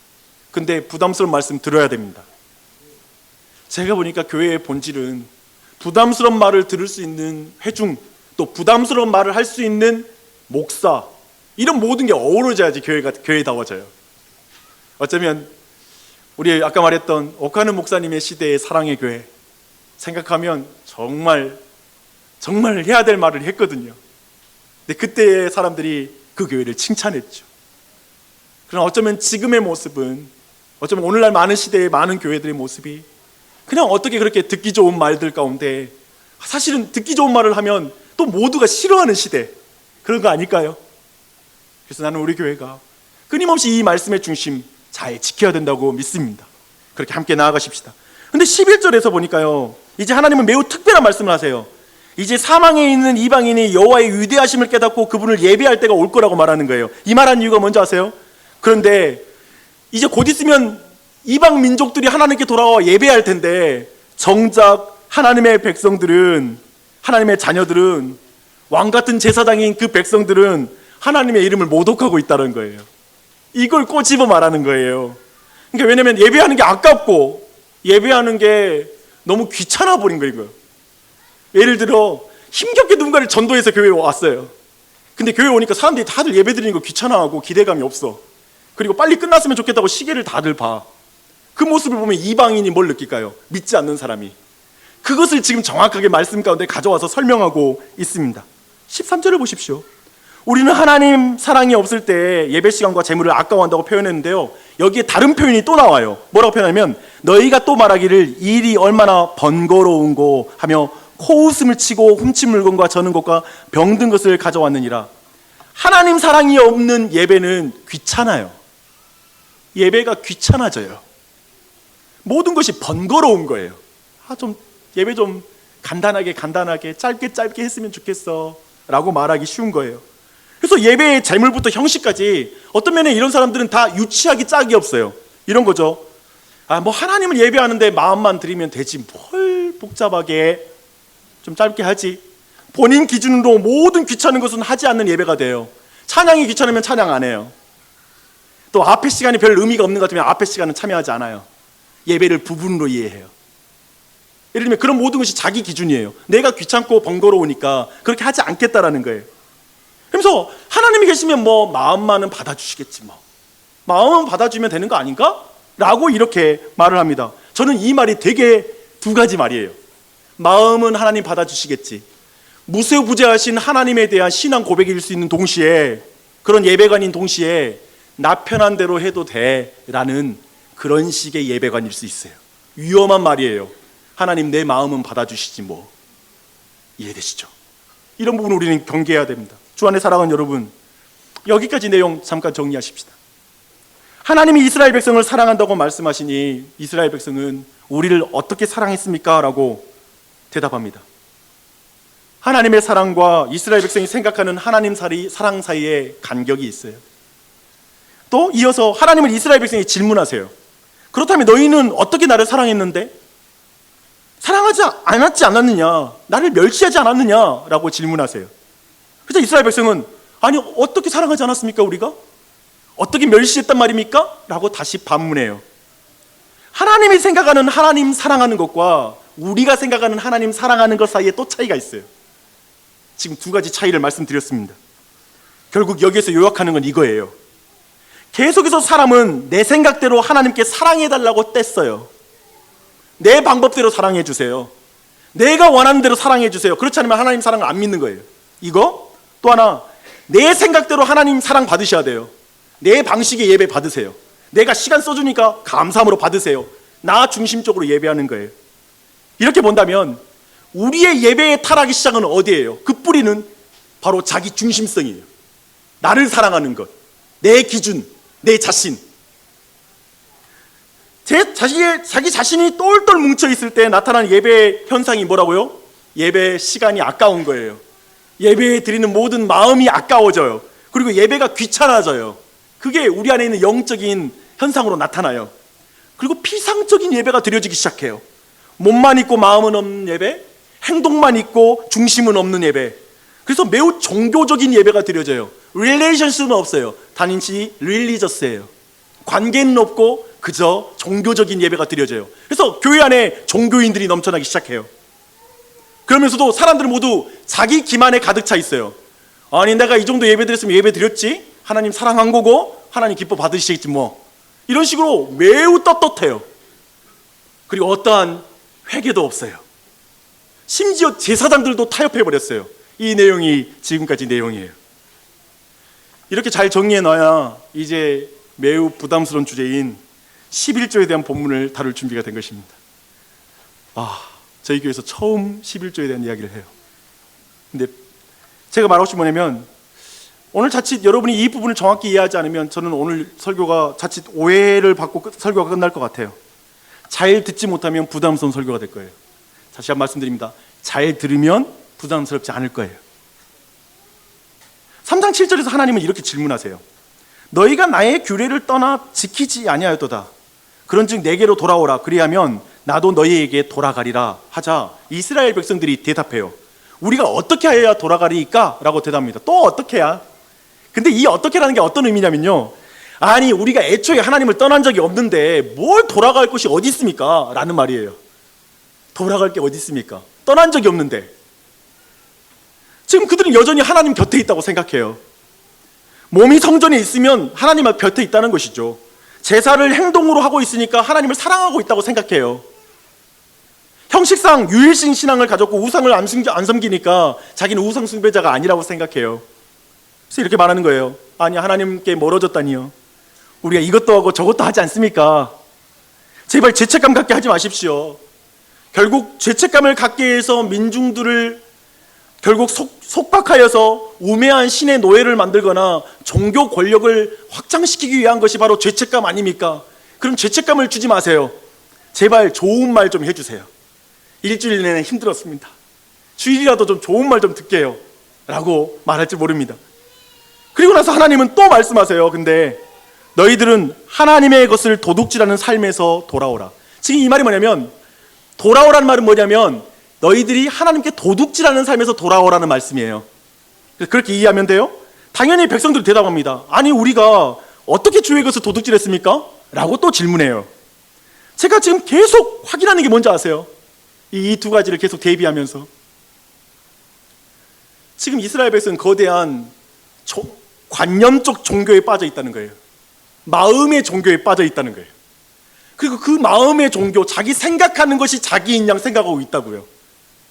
근데 부담스러운 말씀 들어야 됩니다. 제가 보니까 교회의 본질은 부담스러운 말을 들을 수 있는 회중, 또 부담스러운 말을 할 수 있는 목사, 이런 모든 게 어우러져야지 교회가 교회다워져요. 어쩌면 우리 아까 말했던 오카는 목사님의 시대의 사랑의 교회 생각하면 정말 해야 될 말을 했거든요. 근데 그때의 사람들이 그 교회를 칭찬했죠. 그러나 어쩌면 지금의 모습은, 어쩌면 오늘날 많은 시대의 많은 교회들의 모습이 그냥 어떻게 그렇게 듣기 좋은 말들 가운데, 사실은 듣기 좋은 말을 하면 또 모두가 싫어하는 시대, 그런 거 아닐까요? 그래서 나는 우리 교회가 끊임없이 이 말씀의 중심 잘 지켜야 된다고 믿습니다. 그렇게 함께 나아가십시다. 근데 11절에서 보니까요, 이제 하나님은 매우 특별한 말씀을 하세요. 이제 사망에 있는 이방인이 여호와의 위대하심을 깨닫고 그분을 예배할 때가 올 거라고 말하는 거예요. 이 말한 이유가 뭔지 아세요? 그런데 이제 곧 있으면 이방 민족들이 하나님께 돌아와 예배할 텐데, 정작 하나님의 백성들은, 하나님의 자녀들은, 왕 같은 제사장인 그 백성들은 하나님의 이름을 모독하고 있다는 거예요. 이걸 꼬집어 말하는 거예요. 그러니까 왜냐면 예배하는 게 아깝고 예배하는 게 너무 귀찮아 버린 거예요. 예를 들어 힘겹게 누군가를 전도해서 교회에 왔어요. 근데 교회에 오니까 사람들이 다들 예배 드리는 거 귀찮아하고 기대감이 없어. 그리고 빨리 끝났으면 좋겠다고 시계를 다들 봐. 그 모습을 보면 이방인이 뭘 느낄까요? 믿지 않는 사람이. 그것을 지금 정확하게 말씀 가운데 가져와서 설명하고 있습니다. 13절을 보십시오. 우리는 하나님 사랑이 없을 때 예배 시간과 재물을 아까워한다고 표현했는데요, 여기에 다른 표현이 또 나와요. 뭐라고 표현하면, 너희가 또 말하기를 이 일이 얼마나 번거로운고 하며 코웃음을 치고 훔친 물건과 저는 것과 병든 것을 가져왔느니라. 하나님 사랑이 없는 예배는 귀찮아요. 예배가 귀찮아져요. 모든 것이 번거로운 거예요. 예배 좀 간단하게 짧게 했으면 좋겠어 라고 말하기 쉬운 거예요. 그래서 예배의 재물부터 형식까지 어떤 면에 이런 사람들은 다 유치하기 짝이 없어요. 이런 거죠. 뭐 하나님을 예배하는데 마음만 드리면 되지, 뭘 복잡하게 좀 짧게 하지. 본인 기준으로 모든 귀찮은 것은 하지 않는 예배가 돼요. 찬양이 귀찮으면 찬양 안 해요. 또 앞에 시간이 별 의미가 없는 것 같으면 앞에 시간은 참여하지 않아요. 예배를 부분으로 이해해요. 예를 들면 그런 모든 것이 자기 기준이에요. 내가 귀찮고 번거로우니까 그렇게 하지 않겠다라는 거예요. 그래서 하나님이 계시면 뭐 마음만은 받아주시겠지, 뭐 마음은 받아주면 되는 거 아닌가? 라고 이렇게 말을 합니다. 저는 이 말이 되게 두 가지 말이에요. 마음은 하나님 받아주시겠지, 무소부재하신 하나님에 대한 신앙 고백일 수 있는 동시에, 그런 예배관인 동시에 나 편한 대로 해도 돼 라는 그런 식의 예배관일 수 있어요. 위험한 말이에요. 하나님 내 마음은 받아주시지 뭐. 이해되시죠? 이런 부분 우리는 경계해야 됩니다. 주 안에 사랑하는 여러분, 여기까지 내용 잠깐 정리하십시다. 하나님이 이스라엘 백성을 사랑한다고 말씀하시니 이스라엘 백성은 우리를 어떻게 사랑했습니까? 라고 대답합니다. 하나님의 사랑과 이스라엘 백성이 생각하는 하나님 사랑 사이에 간격이 있어요. 또 이어서 하나님은 이스라엘 백성이 질문하세요. 그렇다면 너희는 어떻게 나를 사랑했는데? 사랑하지 않았지 않았느냐? 나를 멸시하지 않았느냐? 라고 질문하세요. 그래서 이스라엘 백성은 아니 어떻게 사랑하지 않았습니까 우리가? 어떻게 멸시했단 말입니까? 라고 다시 반문해요. 하나님이 생각하는 하나님 사랑하는 것과 우리가 생각하는 하나님 사랑하는 것 사이에 또 차이가 있어요. 지금 두 가지 차이를 말씀드렸습니다. 결국 여기에서 요약하는 건 이거예요. 계속해서 사람은 내 생각대로 하나님께 사랑해달라고 뗐어요. 내 방법대로 사랑해 주세요. 내가 원하는 대로 사랑해 주세요. 그렇지 않으면 하나님 사랑을 안 믿는 거예요. 이거 또 하나, 내 생각대로 하나님 사랑 받으셔야 돼요. 내 방식의 예배 받으세요. 내가 시간 써주니까 감사함으로 받으세요. 나 중심적으로 예배하는 거예요. 이렇게 본다면 우리의 예배의 타락의 시작은 어디예요? 그 뿌리는 바로 자기 중심성이에요. 나를 사랑하는 것, 내 기준, 내 자신. 자기 자신이 똘똘 뭉쳐있을 때 나타나는 예배 현상이 뭐라고요? 예배 시간이 아까운 거예요. 예배에 드리는 모든 마음이 아까워져요. 그리고 예배가 귀찮아져요. 그게 우리 안에 있는 영적인 현상으로 나타나요. 그리고 피상적인 예배가 드려지기 시작해요. 몸만 있고 마음은 없는 예배, 행동만 있고 중심은 없는 예배. 그래서 매우 종교적인 예배가 드려져요. 릴레이션스는 없어요. 단지 릴리저스예요. 관계는 없고 그저 종교적인 예배가 드려져요. 그래서 교회 안에 종교인들이 넘쳐나기 시작해요. 그러면서도 사람들은 모두 자기 기만에 가득 차 있어요. 아니, 내가 이 정도 예배 드렸으면 예배 드렸지, 하나님 사랑한 거고 하나님 기뻐 받으시겠지 뭐, 이런 식으로 매우 떳떳해요. 그리고 어떠한 회개도 없어요. 심지어 제사장들도 타협해버렸어요. 이 내용이 지금까지 내용이에요. 이렇게 잘 정리해 놔야 이제 매우 부담스러운 주제인 11조에 대한 본문을 다룰 준비가 된 것입니다. 저희 교회에서 처음 11조에 대한 이야기를 해요. 근데 제가 말하고 싶은 뭐냐면, 오늘 자칫 여러분이 이 부분을 정확히 이해하지 않으면 저는 오늘 설교가 자칫 오해를 받고 설교가 끝날 것 같아요. 잘 듣지 못하면 부담스러운 설교가 될 거예요. 다시 한번 말씀드립니다. 잘 들으면 부담스럽지 않을 거예요. 3장 7절에서 하나님은 이렇게 질문하세요. 너희가 나의 규례를 떠나 지키지 아니하였도다. 그런즉 내게로 돌아오라. 그리하면 나도 너희에게 돌아가리라 하자 이스라엘 백성들이 대답해요. 우리가 어떻게 해야 돌아가리까? 라고 대답합니다. 또 어떻게 해야? 근데 이 어떻게라는 게 어떤 의미냐면요, 아니 우리가 애초에 하나님을 떠난 적이 없는데 뭘 돌아갈 곳이 어디 있습니까? 라는 말이에요. 돌아갈 게 어디 있습니까? 떠난 적이 없는데. 지금 그들은 여전히 하나님 곁에 있다고 생각해요. 몸이 성전에 있으면 하나님 곁에 있다는 것이죠. 제사를 행동으로 하고 있으니까 하나님을 사랑하고 있다고 생각해요. 형식상 유일신 신앙을 가졌고 우상을 안 섬기니까 자기는 우상 숭배자가 아니라고 생각해요. 그래서 이렇게 말하는 거예요. 아니, 하나님께 멀어졌다니요. 우리가 이것도 하고 저것도 하지 않습니까? 제발 죄책감 갖게 하지 마십시오. 결국 죄책감을 갖게 해서 민중들을 결국 속박하여서 우매한 신의 노예를 만들거나 종교 권력을 확장시키기 위한 것이 바로 죄책감 아닙니까? 그럼 죄책감을 주지 마세요. 제발 좋은 말 좀 해주세요. 일주일 내내 힘들었습니다. 주일이라도 좀 좋은 말 좀 듣게요. 라고 말할지 모릅니다. 그리고 나서 하나님은 또 말씀하세요. 근데 너희들은 하나님의 것을 도둑질하는 삶에서 돌아오라. 지금 이 말이 뭐냐면, 돌아오라는 말은 뭐냐면 너희들이 하나님께 도둑질하는 삶에서 돌아오라는 말씀이에요. 그렇게 이해하면 돼요? 당연히 백성들이 대답합니다. 아니, 우리가 어떻게 주의 것을 도둑질했습니까? 라고 또 질문해요. 제가 지금 계속 확인하는 게 뭔지 아세요? 이 두 가지를 계속 대비하면서 지금 이스라엘 백성은 거대한 관념적 종교에 빠져 있다는 거예요. 마음의 종교에 빠져 있다는 거예요. 그리고 그 마음의 종교, 자기 생각하는 것이 자기인 양 생각하고 있다고요.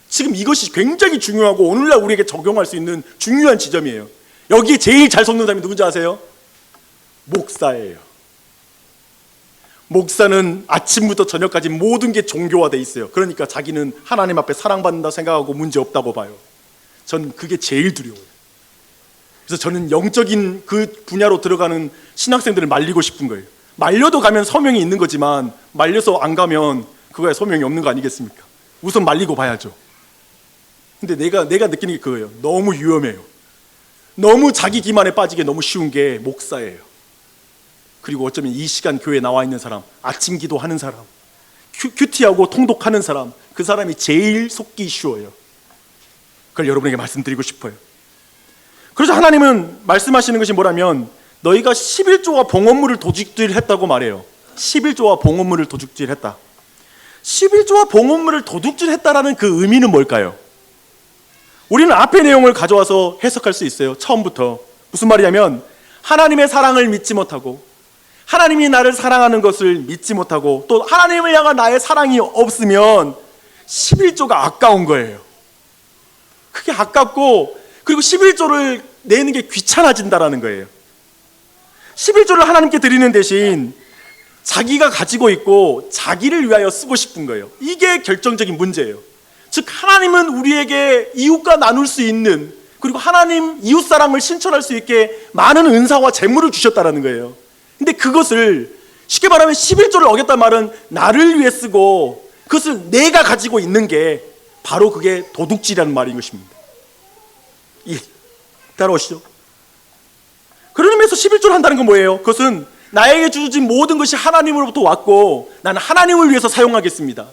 지금 이것이 굉장히 중요하고 오늘날 우리에게 적용할 수 있는 중요한 지점이에요. 여기에 제일 잘 속는 사람이 누군지 아세요? 목사예요. 목사는 아침부터 저녁까지 모든 게 종교화되어 있어요. 그러니까 자기는 하나님 앞에 사랑받는다 생각하고 문제 없다고 봐요. 전 그게 제일 두려워요. 그래서 저는 영적인 그 분야로 들어가는 신학생들을 말리고 싶은 거예요. 말려도 가면 소명이 있는 거지만 말려서 안 가면 그거야 소명이 없는 거 아니겠습니까? 우선 말리고 봐야죠. 근데 내가 느끼는 게 그거예요. 너무 위험해요. 너무 자기 기만에 빠지게 너무 쉬운 게 목사예요. 그리고 어쩌면 이 시간 교회에 나와 있는 사람, 아침 기도하는 사람, 큐티하고 통독하는 사람, 그 사람이 제일 속기 쉬워요. 그걸 여러분에게 말씀드리고 싶어요. 그래서 하나님은 말씀하시는 것이 뭐라면 너희가 11조와 봉헌물을 도둑질했다고 말해요. 11조와 봉헌물을 도둑질했다. 11조와 봉헌물을 도둑질했다라는 그 의미는 뭘까요? 우리는 앞의 내용을 가져와서 해석할 수 있어요. 처음부터 무슨 말이냐면 하나님의 사랑을 믿지 못하고 하나님이 나를 사랑하는 것을 믿지 못하고 또 하나님을 향한 나의 사랑이 없으면 11조가 아까운 거예요. 그게 아깝고, 그리고 11조를 내는 게 귀찮아진다라는 거예요. 11조를 하나님께 드리는 대신 자기가 가지고 있고 자기를 위하여 쓰고 싶은 거예요. 이게 결정적인 문제예요. 즉 하나님은 우리에게 이웃과 나눌 수 있는, 그리고 하나님 이웃사랑을 실천할 수 있게 많은 은사와 재물을 주셨다는 거예요. 근데 그것을 쉽게 말하면 11조를 어겼단 말은 나를 위해 쓰고 그것을 내가 가지고 있는 게 바로 그게 도둑질이라는 말인 것입니다. 따라오시죠. 그런 의미에서 11조를 한다는 건 뭐예요? 그것은 나에게 주어진 모든 것이 하나님으로부터 왔고 나는 하나님을 위해서 사용하겠습니다.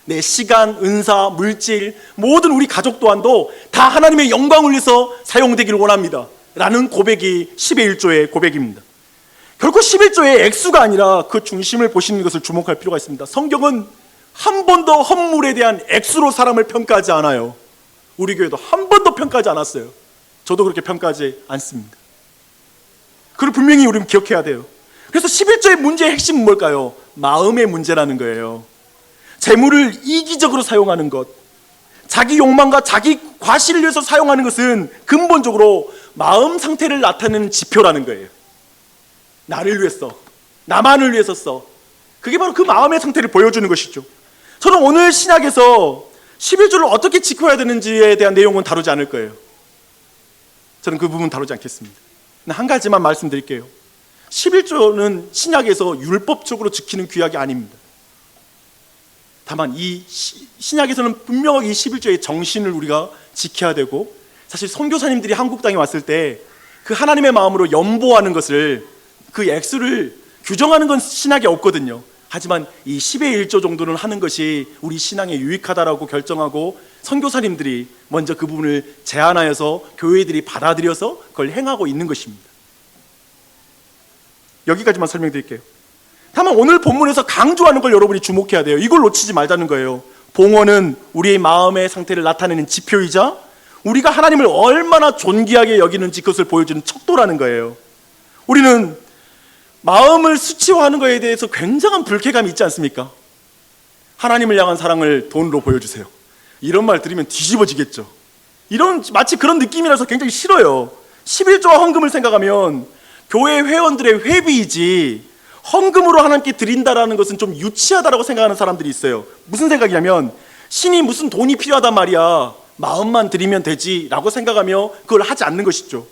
내 시간, 은사, 물질, 모든 우리 가족 또한도 다 하나님의 영광을 위해서 사용되기를 원합니다 라는 고백이 10의 1조의 고백입니다. 결코 11조의 액수가 아니라 그 중심을 보시는 것을 주목할 필요가 있습니다. 성경은 한 번도 헌물에 대한 액수로 사람을 평가하지 않아요. 우리 교회도 한 번도 평가하지 않았어요. 저도 그렇게 평가하지 않습니다. 그걸 분명히 우리는 기억해야 돼요. 그래서 11조의 문제의 핵심은 뭘까요? 마음의 문제라는 거예요. 재물을 이기적으로 사용하는 것, 자기 욕망과 자기 과시를 위해서 사용하는 것은 근본적으로 마음 상태를 나타내는 지표라는 거예요. 나를 위해서, 나만을 위해서 써. 그게 바로 그 마음의 상태를 보여주는 것이죠. 저는 오늘 신약에서 11조를 어떻게 지켜야 되는지에 대한 내용은 다루지 않을 거예요. 저는 그 부분 다루지 않겠습니다. 한 가지만 말씀드릴게요. 11조는 신약에서 율법적으로 지키는 규약이 아닙니다. 다만 이 신약에서는 분명하게 이 11조의 정신을 우리가 지켜야 되고, 사실 선교사님들이 한국 땅에 왔을 때 그 하나님의 마음으로 연보하는 것을, 그 액수를 규정하는 건 신약에 없거든요. 하지만 이 10의 1조 정도는 하는 것이 우리 신앙에 유익하다라고 결정하고 선교사님들이 먼저 그 부분을 제안하여서 교회들이 받아들여서 그걸 행하고 있는 것입니다. 여기까지만 설명드릴게요. 다만 오늘 본문에서 강조하는 걸 여러분이 주목해야 돼요. 이걸 놓치지 말자는 거예요. 봉헌은 우리의 마음의 상태를 나타내는 지표이자 우리가 하나님을 얼마나 존귀하게 여기는지 그것을 보여주는 척도라는 거예요. 우리는 마음을 수치화하는 것에 대해서 굉장한 불쾌감이 있지 않습니까? 하나님을 향한 사랑을 돈으로 보여주세요. 이런 말 들으면 뒤집어지겠죠. 이런 마치 그런 느낌이라서 굉장히 싫어요. 11조와 헌금을 생각하면 교회 회원들의 회비이지 헌금으로 하나님께 드린다라는 것은 좀 유치하다라고 생각하는 사람들이 있어요. 무슨 생각이냐면 신이 무슨 돈이 필요하단 말이야, 마음만 드리면 되지 라고 생각하며 그걸 하지 않는 것이죠.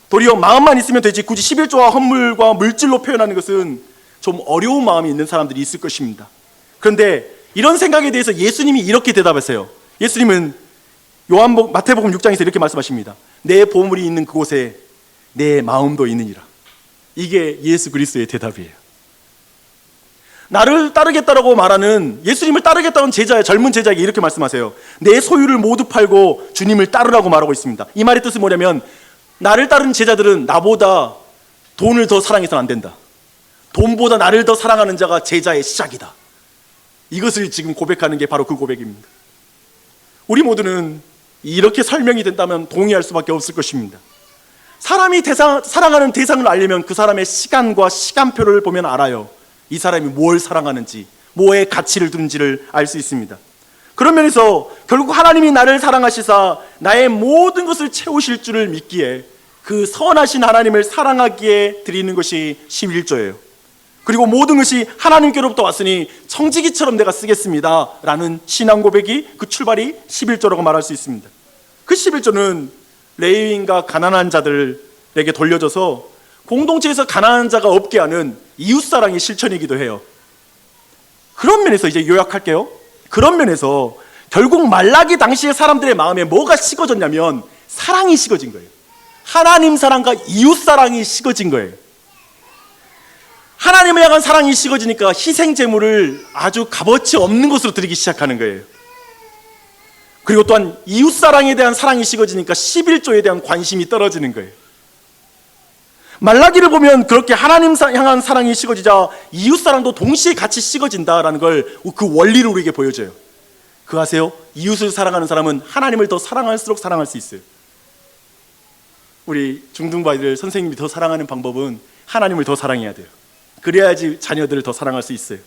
도리어 마음만 있으면 되지 굳이 11조와 헌물과 물질로 표현하는 것은 좀 어려운 마음이 있는 사람들이 있을 것입니다. 그런데 이런 생각에 대해서 예수님이 이렇게 대답하세요. 예수님은 마태복음 6장에서 이렇게 말씀하십니다. 내 보물이 있는 그곳에 내 마음도 있느니라. 이게 예수 그리스도의 대답이에요. 나를 따르겠다라고 말하는, 예수님을 따르겠다는 젊은 제자에게 이렇게 말씀하세요. 내 소유를 모두 팔고 주님을 따르라고 말하고 있습니다. 이 말의 뜻은 뭐냐면 나를 따르는 제자들은 나보다 돈을 더 사랑해서는 안 된다. 돈보다 나를 더 사랑하는 자가 제자의 시작이다. 이것을 지금 고백하는 게 바로 그 고백입니다. 우리 모두는 이렇게 설명이 된다면 동의할 수밖에 없을 것입니다. 사람이 사랑하는 대상을 알려면 그 사람의 시간과 시간표를 보면 알아요. 이 사람이 뭘 사랑하는지, 뭐에 가치를 두는지를 알 수 있습니다. 그런 면에서 결국 하나님이 나를 사랑하시사 나의 모든 것을 채우실 줄을 믿기에 그 선하신 하나님을 사랑하기에 드리는 것이 11조예요. 그리고 모든 것이 하나님께로부터 왔으니 청지기처럼 내가 쓰겠습니다 라는 신앙 고백이, 그 출발이 11조라고 말할 수 있습니다. 그 11조는 레위인과 가난한 자들에게 돌려져서 공동체에서 가난한 자가 없게 하는 이웃사랑의 실천이기도 해요. 그런 면에서 이제 요약할게요. 그런 면에서 결국 말라기 당시의 사람들의 마음에 뭐가 식어졌냐면 사랑이 식어진 거예요. 하나님 사랑과 이웃 사랑이 식어진 거예요. 하나님을 향한 사랑이 식어지니까 희생 제물을 아주 값어치 없는 것으로 드리기 시작하는 거예요. 그리고 또한 이웃 사랑에 대한 사랑이 식어지니까 11조에 대한 관심이 떨어지는 거예요. 말라기를 보면 그렇게 하나님 향한 사랑이 식어지자 이웃 사랑도 동시에 같이 식어진다라는 걸 그 원리를 우리에게 보여줘요. 그거 아세요? 이웃을 사랑하는 사람은 하나님을 더 사랑할수록 사랑할 수 있어요. 우리 중등부 아이들 선생님이 더 사랑하는 방법은 하나님을 더 사랑해야 돼요. 그래야지 자녀들을 더 사랑할 수 있어요.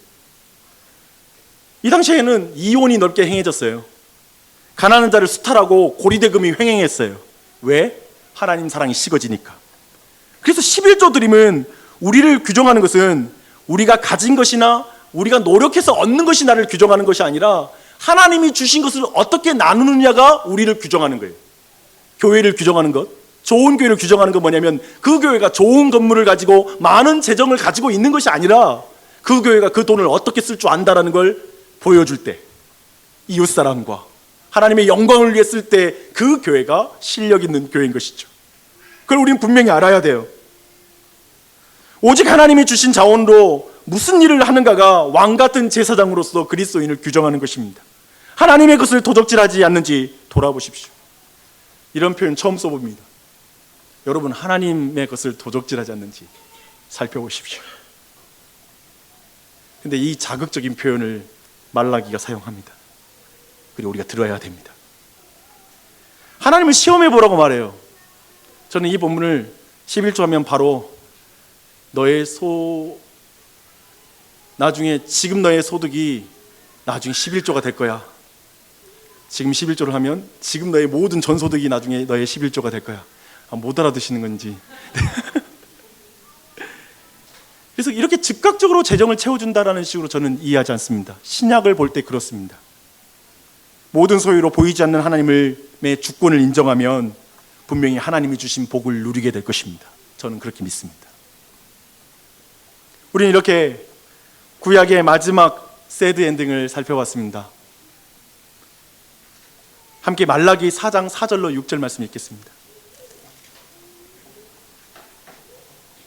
이 당시에는 이혼이 넓게 행해졌어요. 가난한 자를 수탈하고 고리대금이 횡행했어요. 왜? 하나님 사랑이 식어지니까. 그래서 11조 드림은 우리를 규정하는 것은 우리가 가진 것이나 우리가 노력해서 얻는 것이 나를 규정하는 것이 아니라 하나님이 주신 것을 어떻게 나누느냐가 우리를 규정하는 거예요. 교회를 규정하는 것, 좋은 교회를 규정하는 건 뭐냐면 그 교회가 좋은 건물을 가지고 많은 재정을 가지고 있는 것이 아니라 그 교회가 그 돈을 어떻게 쓸 줄 안다라는 걸 보여줄 때, 이웃사랑과 하나님의 영광을 위해 쓸 때 그 교회가 실력 있는 교회인 것이죠. 그걸 우리는 분명히 알아야 돼요. 오직 하나님이 주신 자원으로 무슨 일을 하는가가 왕같은 제사장으로서 그리스도인을 규정하는 것입니다. 하나님의 것을 도적질하지 않는지 돌아보십시오. 이런 표현 처음 써봅니다. 여러분, 하나님의 것을 도적질하지 않는지 살펴보십시오. 근데 이 자극적인 표현을 말라기가 사용합니다. 그리고 우리가 들어야 됩니다. 하나님을 시험해 보라고 말해요. 저는 이 본문을 11조 하면 바로 나중에 지금 너의 소득이 나중에 11조가 될 거야. 지금 11조를 하면 지금 너의 모든 전소득이 나중에 너의 11조가 될 거야. 못 알아듣시는 건지. 그래서 이렇게 즉각적으로 재정을 채워준다라는 식으로 저는 이해하지 않습니다. 신약을 볼 때 그렇습니다. 모든 소유로 보이지 않는 하나님의 주권을 인정하면 분명히 하나님이 주신 복을 누리게 될 것입니다. 저는 그렇게 믿습니다. 우리는 이렇게 구약의 마지막 새드 엔딩을 살펴봤습니다. 함께 말라기 4장 4절로 6절 말씀 읽겠습니다.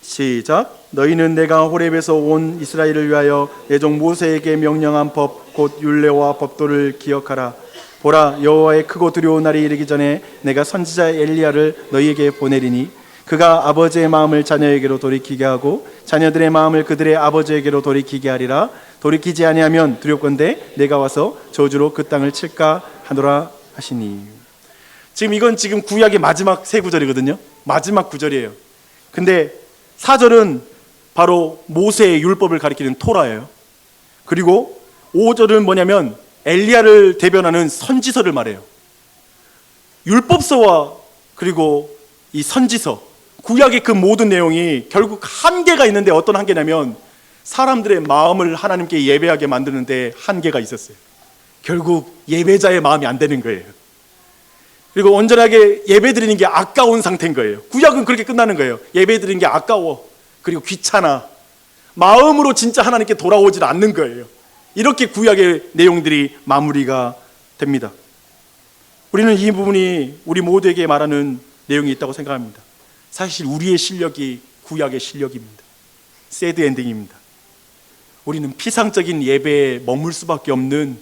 시작. 너희는 내가 호렙에서 온 이스라엘을 위하여 내 종 모세에게 명령한 법 곧 율례와 법도를 기억하라. 보라, 여호와의 크고 두려운 날이 이르기 전에 내가 선지자 엘리야를 너희에게 보내리니 그가 아버지의 마음을 자녀에게로 돌이키게 하고 자녀들의 마음을 그들의 아버지에게로 돌이키게 하리라. 돌이키지 아니하면 두렵건대 내가 와서 저주로 그 땅을 칠까 하노라 하시니. 이건 구약의 마지막 세 구절이거든요. 마지막 구절이에요. 근데 4절은 바로 모세의 율법을 가리키는 토라예요. 그리고 5절은 뭐냐면 엘리야를 대변하는 선지서를 말해요. 율법서와 그리고 이 선지서, 구약의 그 모든 내용이 결국 한계가 있는데 어떤 한계냐면 사람들의 마음을 하나님께 예배하게 만드는데 한계가 있었어요. 결국 예배자의 마음이 안 되는 거예요. 그리고 온전하게 예배 드리는 게 아까운 상태인 거예요. 구약은 그렇게 끝나는 거예요. 예배 드리는 게 아까워, 그리고 귀찮아, 마음으로 진짜 하나님께 돌아오질 않는 거예요. 이렇게 구약의 내용들이 마무리가 됩니다. 우리는 이 부분이 우리 모두에게 말하는 내용이 있다고 생각합니다. 사실 우리의 실력이 구약의 실력입니다. 새드 엔딩입니다. 우리는 피상적인 예배에 머물 수밖에 없는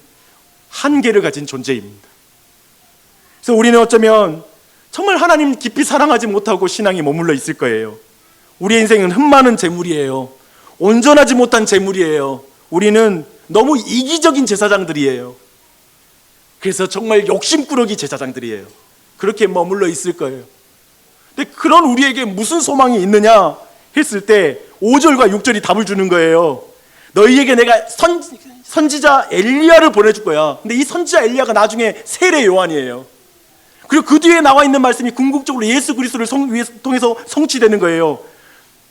한계를 가진 존재입니다. 그래서 우리는 어쩌면 정말 하나님 깊이 사랑하지 못하고 신앙에 머물러 있을 거예요. 우리의 인생은 흠많은 재물이에요. 온전하지 못한 재물이에요. 우리는 너무 이기적인 제사장들이에요. 그래서 정말 욕심꾸러기 제사장들이에요. 그렇게 머물러 있을 거예요. 근데 그런 우리에게 무슨 소망이 있느냐 했을 때 5절과 6절이 답을 주는 거예요. 너희에게 내가 선지자 엘리야를 보내줄 거야. 근데 이 선지자 엘리야가 나중에 세례 요한이에요. 그리고 그 뒤에 나와 있는 말씀이 궁극적으로 예수 그리스도를 통해서 성취되는 거예요.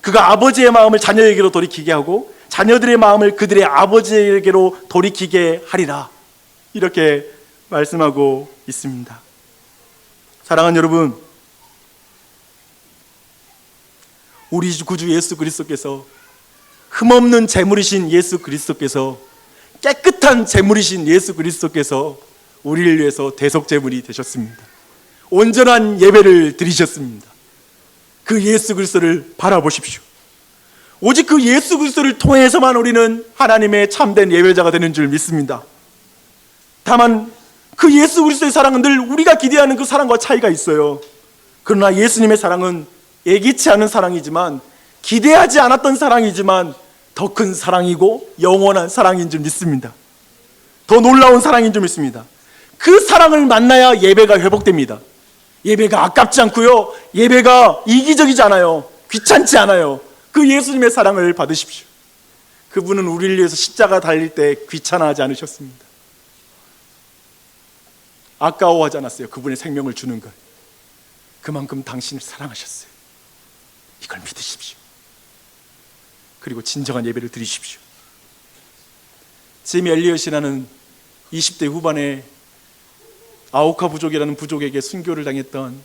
그가 아버지의 마음을 자녀에게로 돌이키게 하고 자녀들의 마음을 그들의 아버지에게로 돌이키게 하리라. 이렇게 말씀하고 있습니다. 사랑하는 여러분, 우리 구주 예수 그리스도께서 흠없는 재물이신 예수 그리스도께서 깨끗한 재물이신 예수 그리스도께서 우리를 위해서 대속재물이 되셨습니다. 온전한 예배를 드리셨습니다. 그 예수 그리스도를 바라보십시오. 오직 그 예수 그리스도를 통해서만 우리는 하나님의 참된 예배자가 되는 줄 믿습니다. 다만 그 예수 그리스도의 사랑은 늘 우리가 기대하는 그 사랑과 차이가 있어요. 그러나 예수님의 사랑은 예기치 않은 사랑이지만, 기대하지 않았던 사랑이지만 더 큰 사랑이고 영원한 사랑인 줄 믿습니다. 더 놀라운 사랑인 줄 믿습니다. 그 사랑을 만나야 예배가 회복됩니다. 예배가 아깝지 않고요, 예배가 이기적이지 않아요, 귀찮지 않아요. 그 예수님의 사랑을 받으십시오. 그분은 우리를 위해서 십자가 달릴 때 귀찮아하지 않으셨습니다. 아까워하지 않았어요. 그분의 생명을 주는 걸. 그만큼 당신을 사랑하셨어요. 이걸 믿으십시오. 그리고 진정한 예배를 드리십시오. 짐 엘리엇이라는 20대 후반에 아오카 부족이라는 부족에게 순교를 당했던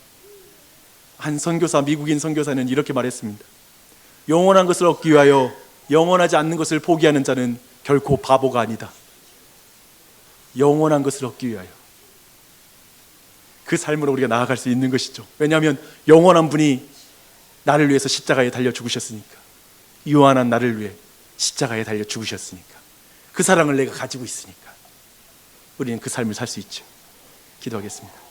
한 선교사, 미국인 선교사는 이렇게 말했습니다. 영원한 것을 얻기 위하여 영원하지 않는 것을 포기하는 자는 결코 바보가 아니다. 영원한 것을 얻기 위하여 그 삶으로 우리가 나아갈 수 있는 것이죠. 왜냐하면 영원한 분이 나를 위해서 십자가에 달려 죽으셨으니까. 유한한 나를 위해 십자가에 달려 죽으셨으니까. 그 사랑을 내가 가지고 있으니까 우리는 그 삶을 살 수 있죠. 기도하겠습니다.